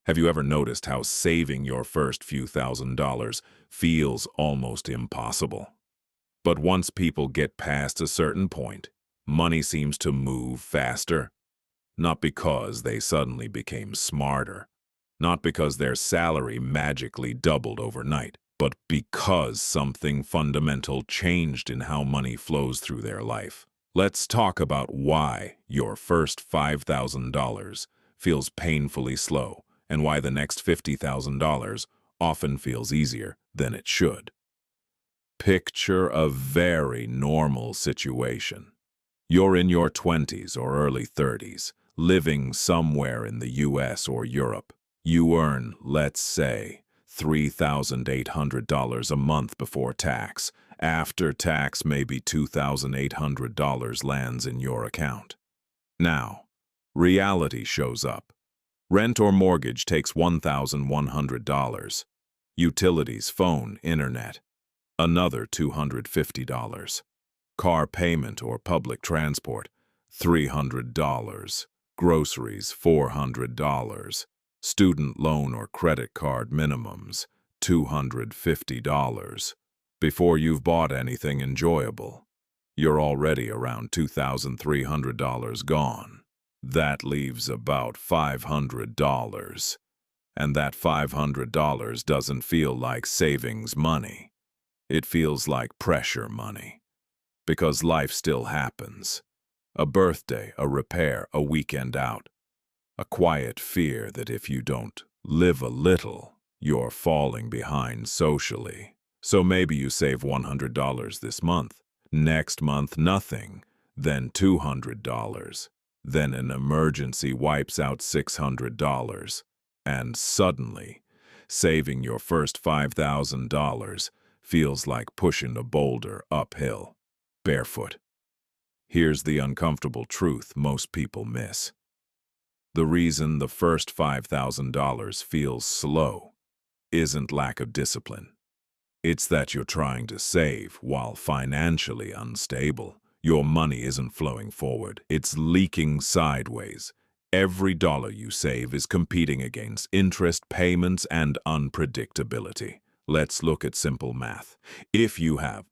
Have you ever noticed how saving your first few $1,000s feels almost impossible? But once people get past a certain point, money seems to move faster. Not because they suddenly became smarter, not because their salary magically doubled overnight, but because something fundamental changed in how money flows through their life. Let's talk about why your first $5,000 feels painfully slow and why the next $50,000 often feels easier than it should. Picture a very normal situation. You're in your 20s or early 30s, living somewhere in the US or Europe. You earn, let's say, $3,800 a month before tax. After tax, maybe $2,800 lands in your account. Now, reality shows up. Rent or mortgage takes $1,100. Utilities, phone, internet, another $250. Car payment or public transport, $300. Groceries, $400. Student loan or credit card minimums, $250. Before you've bought anything enjoyable, you're already around $2,300 gone. That leaves about $500. And that $500 doesn't feel like savings money. It feels like pressure money. Because life still happens. A birthday, a repair, a weekend out. A quiet fear that if you don't live a little, you're falling behind socially. So maybe you save $100 this month. Next month, nothing. Then $200. Then an emergency wipes out $600. And suddenly, saving your first $5,000 feels like pushing a boulder uphill, barefoot. Here's the uncomfortable truth most people miss. The reason the first $5,000 feels slow isn't lack of discipline. It's that you're trying to save while financially unstable. Your money isn't flowing forward. It's leaking sideways. Every dollar you save is competing against interest, payments, and unpredictability. Let's look at simple math. If you have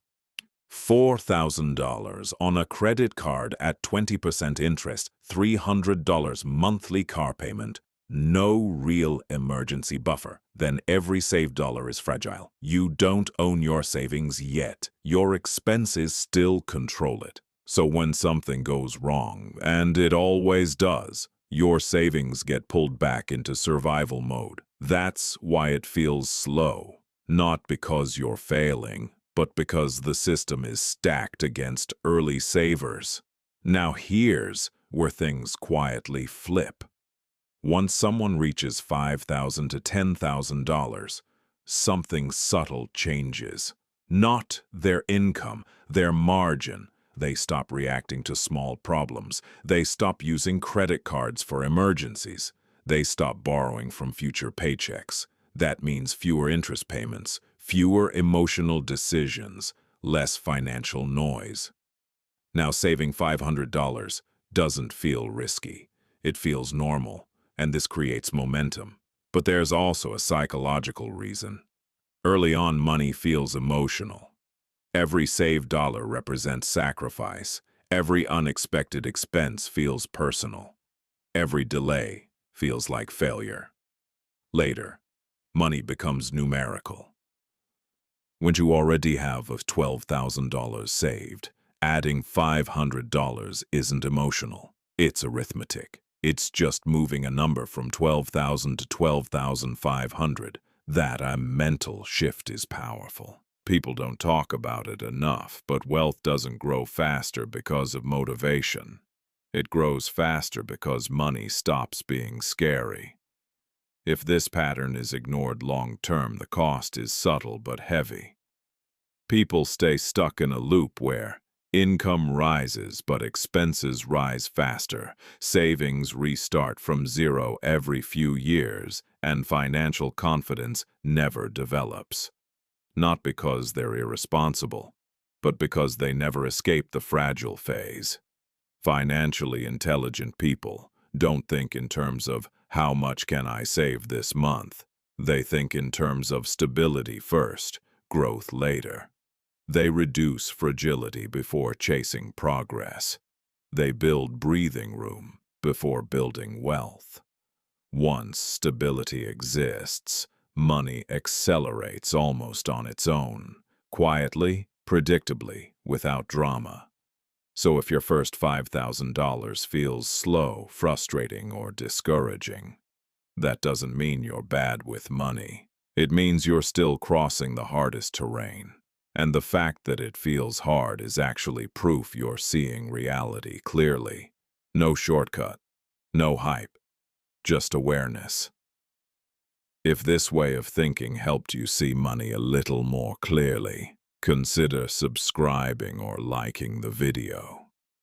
$4,000 on a credit card at 20% interest, $300 monthly car payment, no real emergency buffer, then every saved dollar is fragile. You don't own your savings yet. Your expenses still control it. So when something goes wrong, and it always does, your savings get pulled back into survival mode. That's why it feels slow. Not because you're failing, but because the system is stacked against early savers. Now here's where things quietly flip. Once someone reaches $5,000 to $10,000, something subtle changes. Not their income, their margin. They stop reacting to small problems. They stop using credit cards for emergencies. They stop borrowing from future paychecks. That means fewer interest payments, fewer emotional decisions, less financial noise. Now, saving $500 doesn't feel risky. It feels normal, and this creates momentum. But there's also a psychological reason. Early on, money feels emotional. Every saved dollar represents sacrifice. Every unexpected expense feels personal. Every delay feels like failure. Later, money becomes numerical. When you already have $12,000 saved, adding $500 isn't emotional. It's arithmetic. It's just moving a number from $12,000 to $12,500. That a mental shift is powerful. People don't talk about it enough, but wealth doesn't grow faster because of motivation. It grows faster because money stops being scary. If this pattern is ignored long-term, the cost is subtle but heavy. People stay stuck in a loop where income rises but expenses rise faster, savings restart from zero every few years, and financial confidence never develops. Not because they're irresponsible, but because they never escape the fragile phase. Financially intelligent people don't think in terms of How much can I save this month? They think in terms of stability first, growth later. They reduce fragility before chasing progress. They build breathing room before building wealth. Once stability exists, money accelerates almost on its own, quietly, predictably, without drama. So if your first $5,000 feels slow, frustrating, or discouraging, that doesn't mean you're bad with money. It means you're still crossing the hardest terrain. And the fact that it feels hard is actually proof you're seeing reality clearly. No shortcut, no hype, just awareness. If this way of thinking helped you see money a little more clearly, consider subscribing or liking the video.